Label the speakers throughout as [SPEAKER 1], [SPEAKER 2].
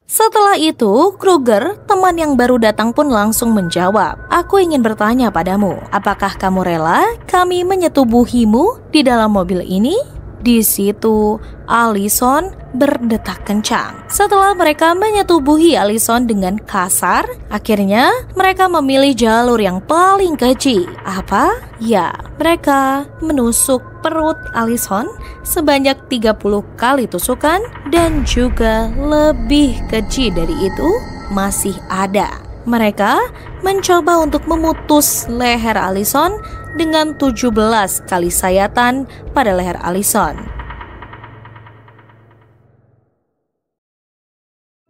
[SPEAKER 1] Setelah itu, Kruger, teman yang baru datang pun langsung menjawab, "Aku ingin bertanya padamu, apakah kamu rela kami menyetubuhimu di dalam mobil ini?" Di situ, Allison berdetak kencang. Setelah mereka menyetubuhi Allison dengan kasar, akhirnya mereka memilih jalur yang paling keji. Apa? Ya, mereka menusuk perut Allison sebanyak 30 kali tusukan, dan juga lebih keji dari itu masih ada. Mereka mencoba untuk memutus leher Allison dengan 17 kali sayatan pada leher Allison.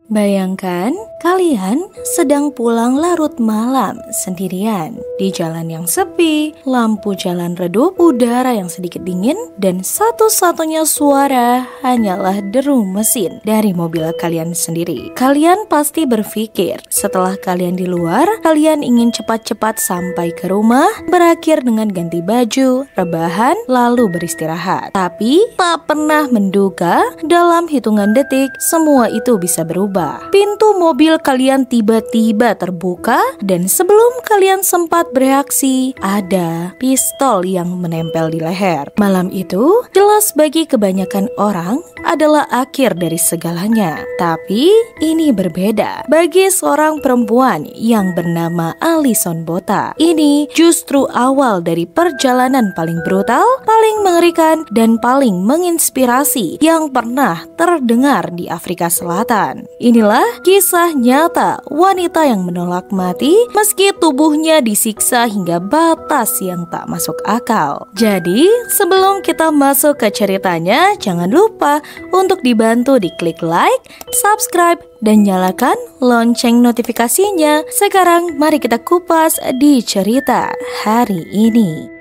[SPEAKER 1] Bayangkan kalian sedang pulang larut malam sendirian di jalan yang sepi, lampu jalan redup, udara yang sedikit dingin, dan satu-satunya suara hanyalah deru mesin dari mobil kalian sendiri. Kalian pasti berpikir setelah kalian di luar, kalian ingin cepat-cepat sampai ke rumah, berakhir dengan ganti baju, rebahan, lalu beristirahat. Tapi tak pernah menduga dalam hitungan detik semua itu bisa berubah. Pintu mobil kalian tiba-tiba terbuka, dan sebelum kalian sempat bereaksi, ada pistol yang menempel di leher. Malam itu jelas bagi kebanyakan orang adalah akhir dari segalanya. Tapi ini berbeda bagi seorang perempuan yang bernama Allison Botha. Ini justru awal dari perjalanan paling brutal, paling mengerikan, dan paling menginspirasi yang pernah terdengar di Afrika Selatan. Inilah kisah nyata wanita yang menolak mati meski tubuhnya disiksa hingga batas yang tak masuk akal. Jadi, sebelum kita masuk ke ceritanya, jangan lupa untuk dibantu diklik like, subscribe, dan nyalakan lonceng notifikasinya. Sekarang mari kita kupas di cerita hari ini.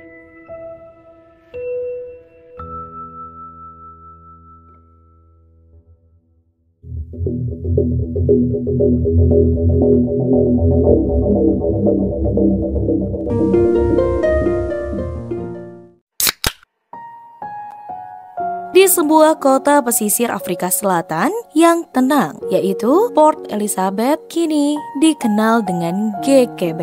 [SPEAKER 1] Di sebuah kota pesisir Afrika Selatan yang tenang, yaitu Port Elizabeth, kini dikenal dengan GK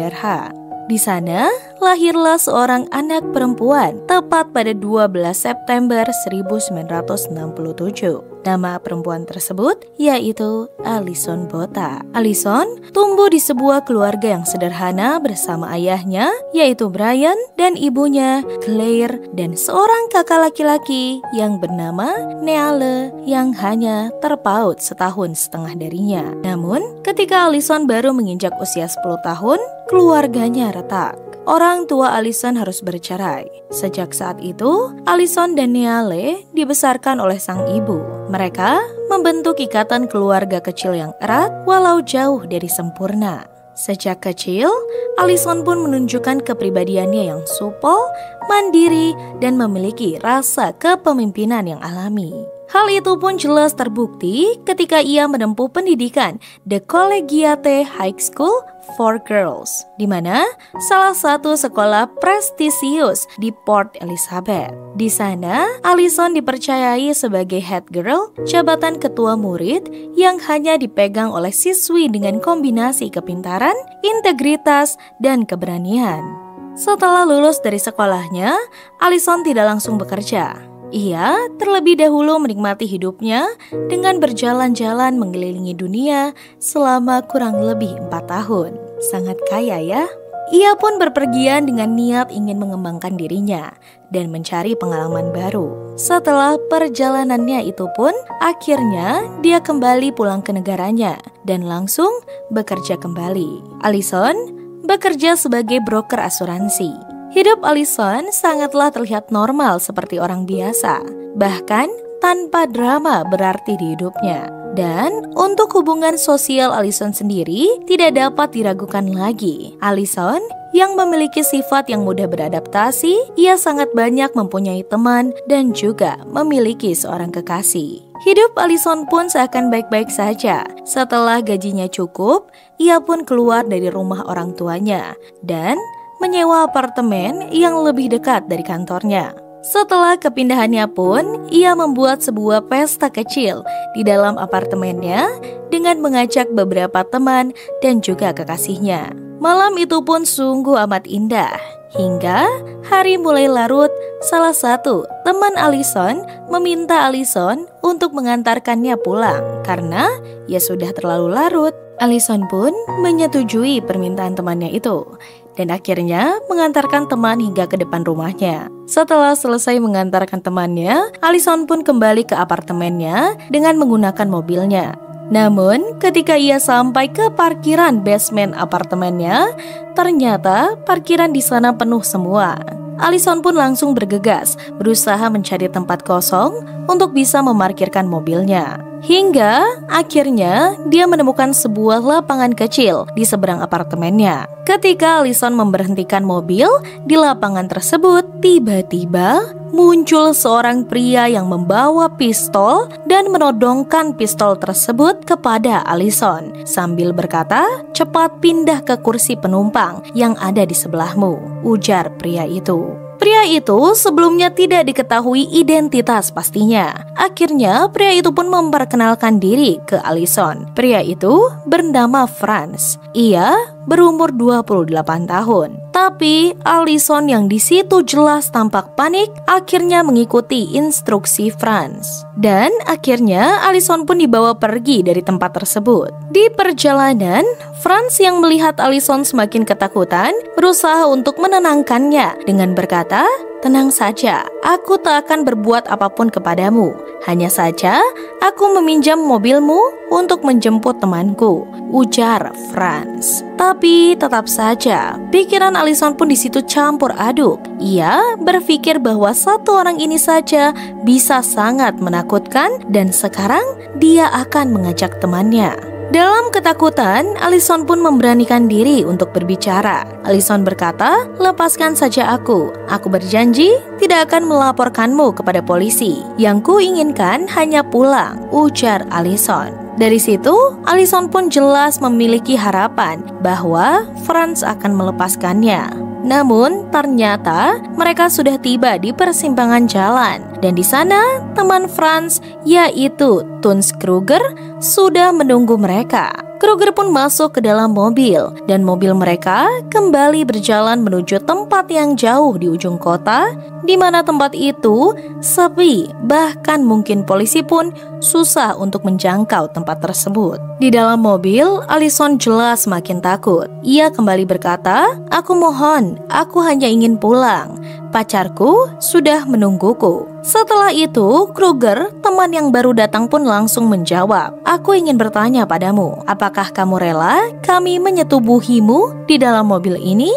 [SPEAKER 1] Di sana, lahirlah seorang anak perempuan tepat pada 12 September 1967. Nama perempuan tersebut yaitu Allison Botha. Allison tumbuh di sebuah keluarga yang sederhana bersama ayahnya, yaitu Brian, dan ibunya Claire, dan seorang kakak laki-laki yang bernama Neale yang hanya terpaut setahun setengah darinya. Namun, ketika Allison baru menginjak usia 10 tahun, keluarganya retak. Orang tua Allison harus bercerai. Sejak saat itu, Allison dan Neale dibesarkan oleh sang ibu. Mereka membentuk ikatan keluarga kecil yang erat walau jauh dari sempurna. Sejak kecil, Allison pun menunjukkan kepribadiannya yang supel, mandiri, dan memiliki rasa kepemimpinan yang alami. Hal itu pun jelas terbukti ketika ia menempuh pendidikan The Collegiate High School for Girls, di mana salah satu sekolah prestisius di Port Elizabeth. Di sana, Allison dipercayai sebagai head girl, jabatan ketua murid yang hanya dipegang oleh siswi dengan kombinasi kepintaran, integritas, dan keberanian. Setelah lulus dari sekolahnya, Allison tidak langsung bekerja. Ia terlebih dahulu menikmati hidupnya dengan berjalan-jalan mengelilingi dunia selama kurang lebih 4 tahun. Sangat kaya ya. Ia pun berpergian dengan niat ingin mengembangkan dirinya dan mencari pengalaman baru. Setelah perjalanannya itu pun, akhirnya dia kembali pulang ke negaranya dan langsung bekerja kembali. Allison bekerja sebagai broker asuransi. Hidup Allison sangatlah terlihat normal seperti orang biasa, bahkan tanpa drama berarti di hidupnya. Dan untuk hubungan sosial Allison sendiri tidak dapat diragukan lagi. Allison yang memiliki sifat yang mudah beradaptasi, ia sangat banyak mempunyai teman dan juga memiliki seorang kekasih. Hidup Allison pun seakan baik-baik saja. Setelah gajinya cukup, ia pun keluar dari rumah orang tuanya dan menyewa apartemen yang lebih dekat dari kantornya. Setelah kepindahannya pun, ia membuat sebuah pesta kecil di dalam apartemennya dengan mengajak beberapa teman dan juga kekasihnya. Malam itu pun sungguh amat indah. Hingga hari mulai larut, salah satu teman Allison meminta Allison untuk mengantarkannya pulang karena ia sudah terlalu larut. Allison pun menyetujui permintaan temannya itu dan akhirnya mengantarkan teman hingga ke depan rumahnya. Setelah selesai mengantarkan temannya, Allison pun kembali ke apartemennya dengan menggunakan mobilnya. Namun, ketika ia sampai ke parkiran basement apartemennya, ternyata parkiran di sana penuh semua. Allison pun langsung bergegas, berusaha mencari tempat kosong untuk bisa memarkirkan mobilnya. Hingga akhirnya dia menemukan sebuah lapangan kecil di seberang apartemennya. Ketika Allison memberhentikan mobil di lapangan tersebut, tiba-tiba muncul seorang pria yang membawa pistol dan menodongkan pistol tersebut kepada Allison sambil berkata, "Cepat pindah ke kursi penumpang yang ada di sebelahmu," ujar pria itu. Pria itu sebelumnya tidak diketahui identitas pastinya. Akhirnya pria itu pun memperkenalkan diri ke Allison. Pria itu bernama Franz. Ia berumur 28 tahun. Tapi Allison yang di situ jelas tampak panik akhirnya mengikuti instruksi Franz. Dan akhirnya Allison pun dibawa pergi dari tempat tersebut. Di perjalanan, Franz yang melihat Allison semakin ketakutan berusaha untuk menenangkannya dengan berkata, "Tenang saja, aku tak akan berbuat apapun kepadamu. Hanya saja, aku meminjam mobilmu untuk menjemput temanku," ujar Franz. Tapi tetap saja, pikiran Allison pun di situ campur aduk. Ia berpikir bahwa satu orang ini saja bisa sangat menakutkan dan sekarang dia akan mengajak temannya. Dalam ketakutan, Allison pun memberanikan diri untuk berbicara. Allison berkata, "Lepaskan saja aku. Aku berjanji tidak akan melaporkanmu kepada polisi. Yang kuinginkan hanya pulang," ujar Allison. Dari situ, Allison pun jelas memiliki harapan bahwa Franz akan melepaskannya. Namun, ternyata mereka sudah tiba di persimpangan jalan. Dan di sana, teman Franz, yaitu Tuns Kruger, sudah menunggu mereka. Kruger pun masuk ke dalam mobil, dan mobil mereka kembali berjalan menuju tempat yang jauh di ujung kota, di mana tempat itu sepi, bahkan mungkin polisi pun susah untuk menjangkau tempat tersebut. Di dalam mobil, Allison jelas semakin takut. Ia kembali berkata, "Aku mohon, aku hanya ingin pulang. Pacarku sudah menungguku." Setelah itu, Kruger, teman yang baru datang pun langsung menjawab, "Aku ingin bertanya padamu, apakah kamu rela kami menyetubuhimu di dalam mobil ini?"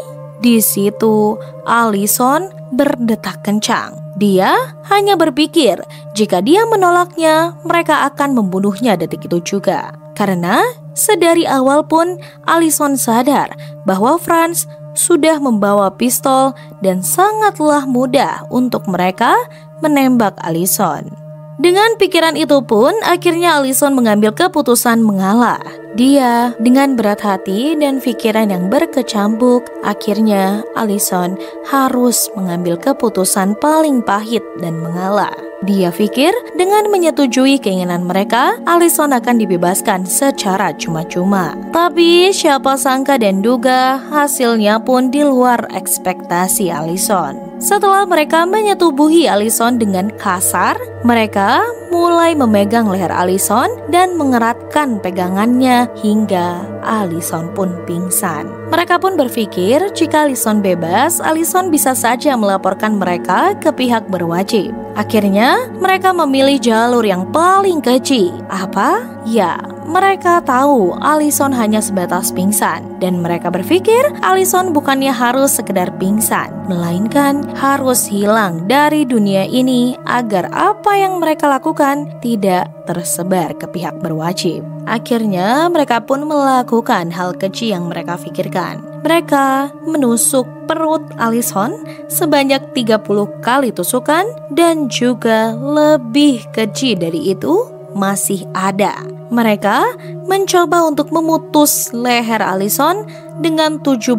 [SPEAKER 1] Di situ, Allison berdetak kencang. Dia hanya berpikir jika dia menolaknya, mereka akan membunuhnya detik itu juga. Karena sedari awal pun Allison sadar bahwa Franz sudah membawa pistol dan sangatlah mudah untuk mereka menembak Allison. Dengan pikiran itu pun akhirnya Allison mengambil keputusan mengalah. Dia dengan berat hati dan pikiran yang berkecambuk, akhirnya Allison harus mengambil keputusan paling pahit dan mengalah. Dia pikir dengan menyetujui keinginan mereka, Allison akan dibebaskan secara cuma-cuma. Tapi siapa sangka dan duga hasilnya pun di luar ekspektasi Allison. Setelah mereka menyetubuhi Allison dengan kasar, mereka mulai memegang leher Allison dan mengeratkan pegangannya hingga Allison pun pingsan. Mereka pun berpikir jika Allison bebas, Allison bisa saja melaporkan mereka ke pihak berwajib. Akhirnya, mereka memilih jalur yang paling keji. Apa? Ya, mereka tahu Allison hanya sebatas pingsan. Dan mereka berpikir Allison bukannya harus sekedar pingsan, melainkan harus hilang dari dunia ini agar apa yang mereka lakukan tidak tersebar ke pihak berwajib. Akhirnya, mereka pun melakukan hal keji yang mereka pikirkan. Mereka menusuk perut Allison sebanyak 30 kali tusukan dan juga lebih keji dari itu masih ada. Mereka mencoba untuk memutus leher Allison dengan 17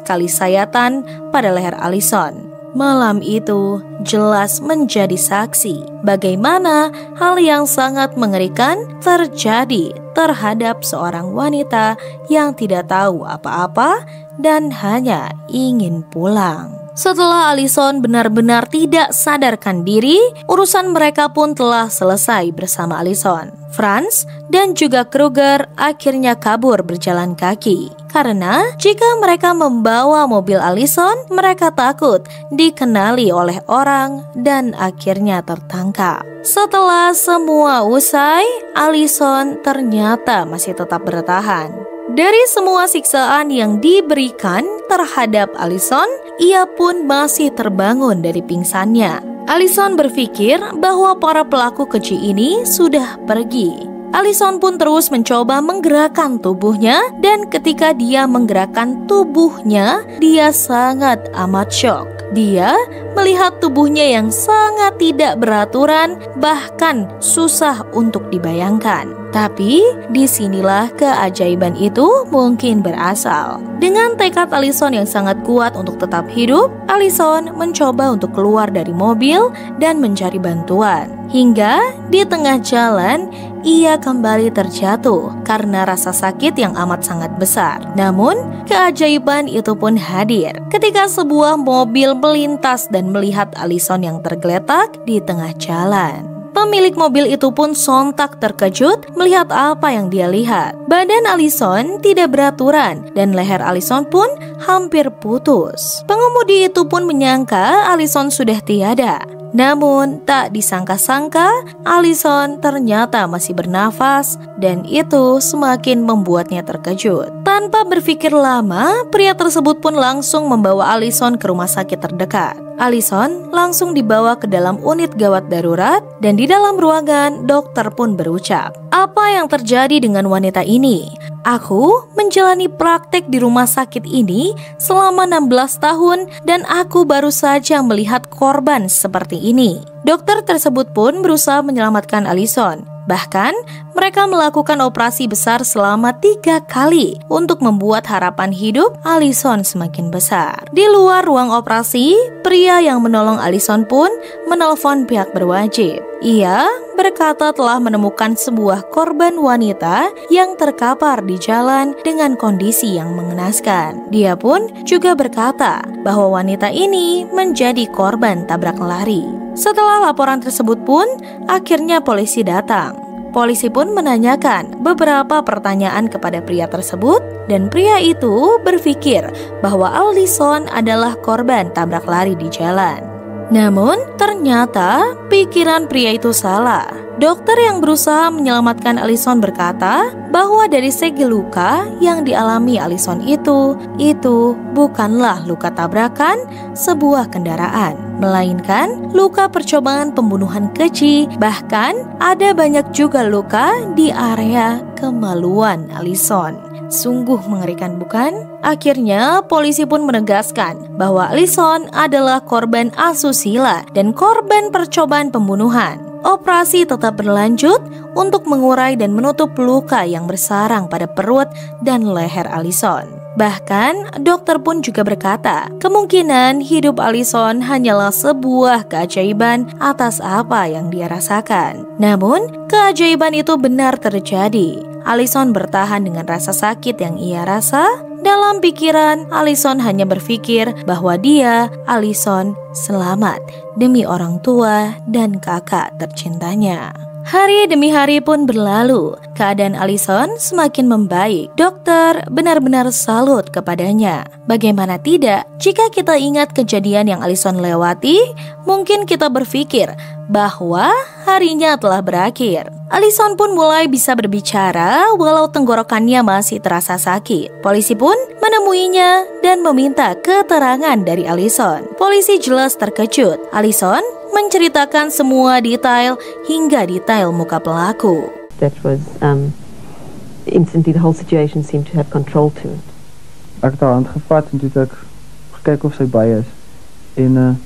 [SPEAKER 1] kali sayatan pada leher Allison. malam itu jelas menjadi saksi bagaimana hal yang sangat mengerikan terjadi terhadap seorang wanita yang tidak tahu apa-apa dan hanya ingin pulang. Setelah Allison benar-benar tidak sadarkan diri, urusan mereka pun telah selesai bersama Allison. Franz dan juga Kruger akhirnya kabur berjalan kaki. Karena jika mereka membawa mobil Allison, mereka takut dikenali oleh orang dan akhirnya tertangkap. Setelah semua usai, Allison ternyata masih tetap bertahan. Dari semua siksaan yang diberikan terhadap Allison, ia pun masih terbangun dari pingsannya. Allison berpikir bahwa para pelaku keji ini sudah pergi. Allison pun terus mencoba menggerakkan tubuhnya, dan ketika dia menggerakkan tubuhnya, dia sangat amat syok. Dia melihat tubuhnya yang sangat tidak beraturan, bahkan susah untuk dibayangkan. Tapi disinilah keajaiban itu mungkin berasal. Dengan tekad Allison yang sangat kuat untuk tetap hidup, Allison mencoba untuk keluar dari mobil dan mencari bantuan. Hingga di tengah jalan, ia kembali terjatuh karena rasa sakit yang amat sangat besar. Namun, keajaiban itu pun hadir ketika sebuah mobil melintas dan melihat Allison yang tergeletak di tengah jalan. Pemilik mobil itu pun sontak terkejut melihat apa yang dia lihat. Badan Allison tidak beraturan dan leher Allison pun hampir putus. Pengemudi itu pun menyangka Allison sudah tiada. Namun tak disangka-sangka Allison ternyata masih bernafas, dan itu semakin membuatnya terkejut. Tanpa berpikir lama, pria tersebut pun langsung membawa Allison ke rumah sakit terdekat. Allison langsung dibawa ke dalam unit gawat darurat, dan di dalam ruangan dokter pun berucap, "Apa yang terjadi dengan wanita ini? Aku menjalani praktek di rumah sakit ini selama 16 tahun dan aku baru saja melihat korban seperti ini." Dokter tersebut pun berusaha menyelamatkan Allison. Bahkan mereka melakukan operasi besar selama 3 kali untuk membuat harapan hidup Allison semakin besar. Di luar ruang operasi, pria yang menolong Allison pun menelpon pihak berwajib. Ia berkata telah menemukan sebuah korban wanita yang terkapar di jalan dengan kondisi yang mengenaskan. Dia pun juga berkata bahwa wanita ini menjadi korban tabrak lari. Setelah laporan tersebut pun, akhirnya polisi datang. Polisi pun menanyakan beberapa pertanyaan kepada pria tersebut, dan pria itu berpikir bahwa Allison adalah korban tabrak lari di jalan. Namun, ternyata pikiran pria itu salah. Dokter yang berusaha menyelamatkan Allison berkata bahwa dari segi luka yang dialami Allison itu bukanlah luka tabrakan sebuah kendaraan, melainkan luka percobaan pembunuhan keji. Bahkan ada banyak juga luka di area kemaluan Allison. Sungguh mengerikan, bukan? Akhirnya polisi pun menegaskan bahwa Allison adalah korban asusila dan korban percobaan pembunuhan. Operasi tetap berlanjut untuk mengurai dan menutup luka yang bersarang pada perut dan leher Allison. Bahkan dokter pun juga berkata, kemungkinan hidup Allison hanyalah sebuah keajaiban atas apa yang dia rasakan. Namun, keajaiban itu benar terjadi. Allison bertahan dengan rasa sakit yang ia rasa. Dalam pikiran, Allison hanya berpikir bahwa dia, Allison, selamat demi orang tua dan kakak tercintanya. Hari demi hari pun berlalu, keadaan Allison semakin membaik. Dokter benar-benar salut kepadanya. Bagaimana tidak, jika kita ingat kejadian yang Allison lewati, mungkin kita berpikir bahwa harinya telah berakhir. Allison pun mulai bisa berbicara walau tenggorokannya masih terasa sakit. Polisi pun menemuinya dan meminta keterangan dari Allison. Polisi jelas terkejut. Allison menceritakan semua detail hingga detail muka pelaku.
[SPEAKER 2] That was instantly the whole situation seemed to have control to it.
[SPEAKER 3] Ek het haar hand gevat en toe het ek gekyk of sy by is. En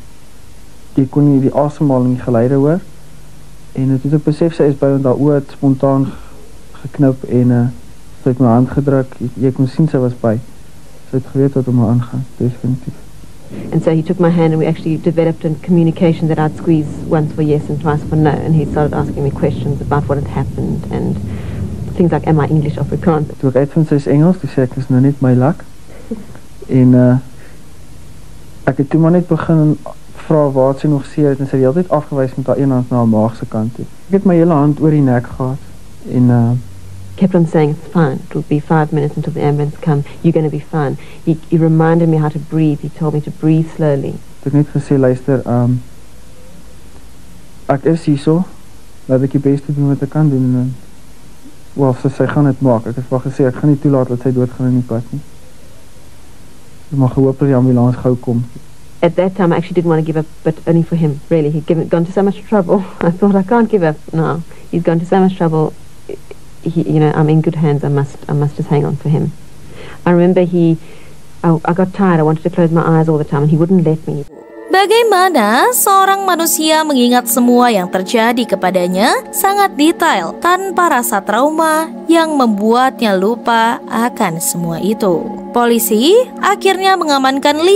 [SPEAKER 3] jy kon nie die asemhaling geleide hoor. En toe het ek besef sy is by, want haar oë het spontaan geknip en sy het my hand gedruk. Jy kon sien sy was by. Sy het geweet wat om haar aangaan, definitief.
[SPEAKER 2] And so he took my hand and we actually developed a communication that I'd squeeze once for yes and twice for no. And he started asking me questions about what had happened and things like, am I English Afrikaans?
[SPEAKER 3] Toe ek uitvind sy is Engels, toe sê ek is nou net my lak. En ek het toe maar net begin vra waar sy nog seer het en sy het die hele tyd afgewys met haar een hand na haar maagse kant toe. Ek het my hele hand oor die nek gehad en
[SPEAKER 2] kept on saying, it's fine, it will be 5 minutes until the ambulance come, you're going to be fine. He reminded me how to breathe, he told me to breathe slowly.
[SPEAKER 3] Ek het net gesê, luister, ek is hierso, laat ek die beste doen wat ek kan doen. Wel, sy gaan het maak, ek het wel gesê, ek gaan nie toelaat dat sy doodgaan in die pad nie. Ek mag gehoop dat die ambulance gauw kom.
[SPEAKER 2] At that time I actually didn't want to give up, but only for him, really. He'd gone to so much trouble. I thought, I can't give up now. He's gone to so much trouble. I'm in good hands. I must just hang on for him. I remember I got tired. I wanted to close my eyes all the time and he wouldn't let me.
[SPEAKER 1] Bagaimana seorang manusia mengingat semua yang terjadi kepadanya sangat detail tanpa rasa trauma yang membuatnya lupa akan semua itu. Polisi akhirnya mengamankan 5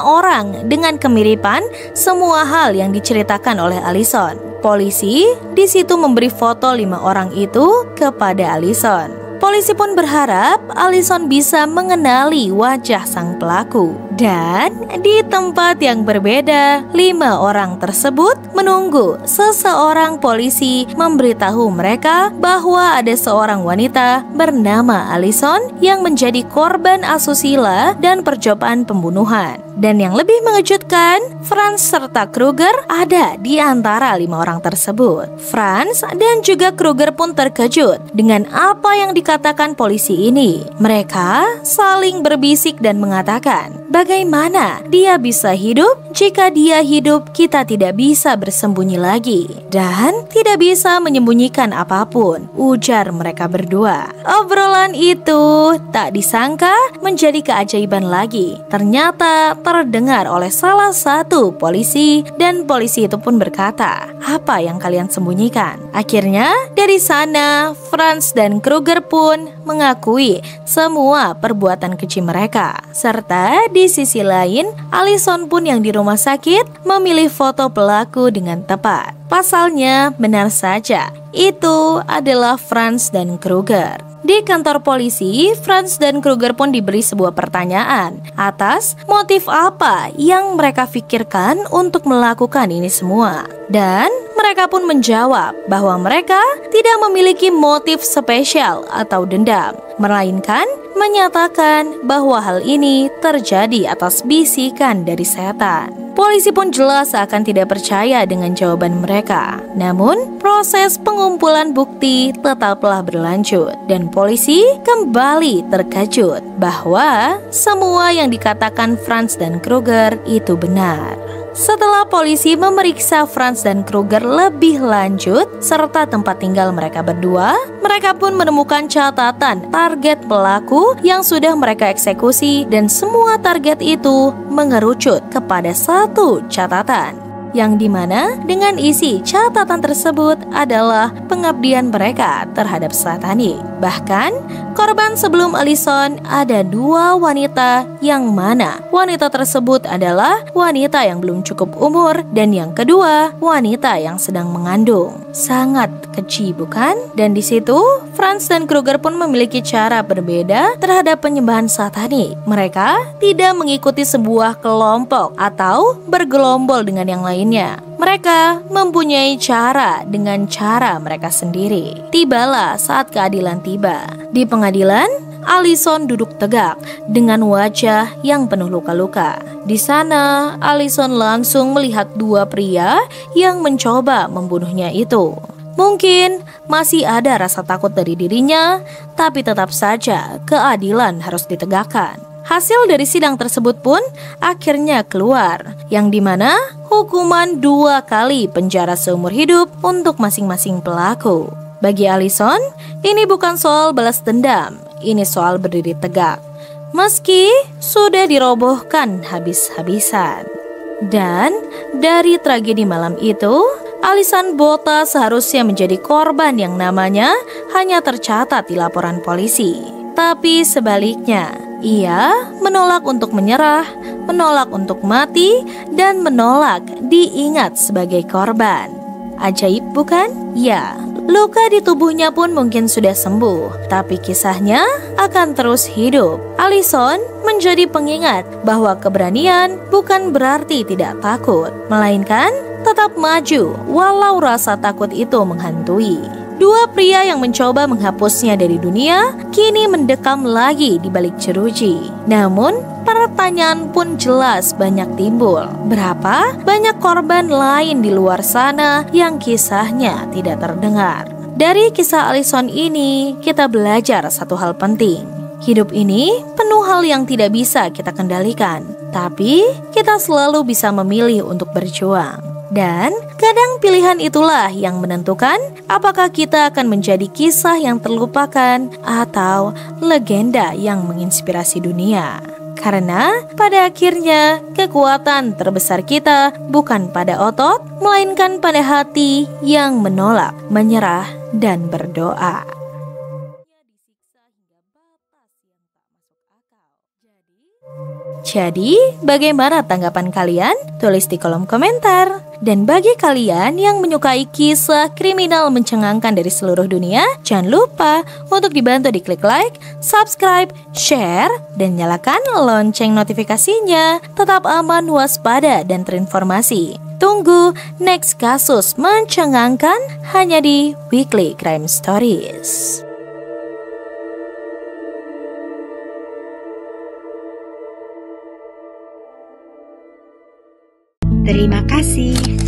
[SPEAKER 1] orang dengan kemiripan semua hal yang diceritakan oleh Alison. Polisi di situ memberi foto 5 orang itu kepada Alison. Polisi pun berharap Alison bisa mengenali wajah sang pelaku. Dan di tempat yang berbeda, 5 orang tersebut menunggu seseorang polisi memberitahu mereka bahwa ada seorang wanita bernama Alison yang menjadi korban asusila dan percobaan pembunuhan. Dan yang lebih mengejutkan, Franz serta Kruger ada di antara 5 orang tersebut. Franz dan juga Kruger pun terkejut dengan apa yang dikatakan polisi ini. Mereka saling berbisik dan mengatakan, bagaimana dia bisa hidup? Jika dia hidup, kita tidak bisa bersembunyi lagi dan tidak bisa menyembunyikan apapun, ujar mereka berdua. Obrolan itu tak disangka menjadi keajaiban lagi. Ternyata terdengar oleh salah satu polisi dan polisi itu pun berkata, apa yang kalian sembunyikan? Akhirnya dari sana Franz dan Kruger pun mengakui semua perbuatan keji mereka. Serta di sisi lain, Alison pun yang di rumah sakit memilih foto pelaku dengan tepat. Pasalnya benar saja, itu adalah Franz dan Kruger. Di kantor polisi, Franz dan Kruger pun diberi sebuah pertanyaan atas motif apa yang mereka pikirkan untuk melakukan ini semua. Dan mereka pun menjawab bahwa mereka tidak memiliki motif spesial atau dendam, melainkan menyatakan bahwa hal ini terjadi atas bisikan dari setan. Polisi pun jelas akan tidak percaya dengan jawaban mereka. Namun, proses pengumpulan bukti tetaplah berlanjut dan polisi kembali terkejut bahwa semua yang dikatakan Franz dan Kruger itu benar. Setelah polisi memeriksa Franz dan Kruger lebih lanjut serta tempat tinggal mereka berdua, mereka pun menemukan catatan target pelaku yang sudah mereka eksekusi dan semua target itu mengerucut kepada satu catatan, yang dimana dengan isi catatan tersebut adalah pengabdian mereka terhadap satani. Bahkan korban sebelum Alison ada 2 wanita, yang mana wanita tersebut adalah wanita yang belum cukup umur dan yang kedua wanita yang sedang mengandung. Sangat keji, bukan? Dan di situ Franz dan Kruger pun memiliki cara berbeda terhadap penyembahan satani. Mereka tidak mengikuti sebuah kelompok atau bergelombol dengan yang lainnya. Mereka mempunyai cara dengan cara mereka sendiri. Tibalah saat keadilan tiba. Di pengadilan, Alison duduk tegak dengan wajah yang penuh luka-luka. Di sana, Alison langsung melihat 2 pria yang mencoba membunuhnya itu. Mungkin masih ada rasa takut dari dirinya, tapi tetap saja keadilan harus ditegakkan. Hasil dari sidang tersebut pun akhirnya keluar, yang dimana hukuman 2 kali penjara seumur hidup untuk masing-masing pelaku. Bagi Alison, ini bukan soal balas dendam, ini soal berdiri tegak. Meski sudah dirobohkan habis-habisan. Dan dari tragedi malam itu, Alison Botha seharusnya menjadi korban yang namanya hanya tercatat di laporan polisi. Tapi sebaliknya, ia menolak untuk menyerah menolak untuk mati, dan menolak diingat sebagai korban. Ajaib bukan? Ya, luka di tubuhnya pun mungkin sudah sembuh, tapi kisahnya akan terus hidup. Allison menjadi pengingat bahwa keberanian bukan berarti tidak takut, melainkan tetap maju walau rasa takut itu menghantui. Dua pria yang mencoba menghapusnya dari dunia kini mendekam lagi di balik jeruji. Namun, pertanyaan pun jelas banyak timbul. Berapa banyak korban lain di luar sana yang kisahnya tidak terdengar? Dari kisah Allison ini, kita belajar satu hal penting. Hidup ini penuh hal yang tidak bisa kita kendalikan, tapi kita selalu bisa memilih untuk berjuang. Dan kadang pilihan itulah yang menentukan apakah kita akan menjadi kisah yang terlupakan atau legenda yang menginspirasi dunia. Karena pada akhirnya kekuatan terbesar kita bukan pada otot, melainkan pada hati yang menolak, menyerah, dan berdoa. Jadi, bagaimana tanggapan kalian? Tulis di kolom komentar. Dan bagi kalian yang menyukai kisah kriminal mencengangkan dari seluruh dunia, jangan lupa untuk dibantu diklik like, subscribe, share, dan nyalakan lonceng notifikasinya. Tetap aman, waspada, dan terinformasi. Tunggu next kasus mencengangkan hanya di Weekly Crime Stories.
[SPEAKER 4] Terima kasih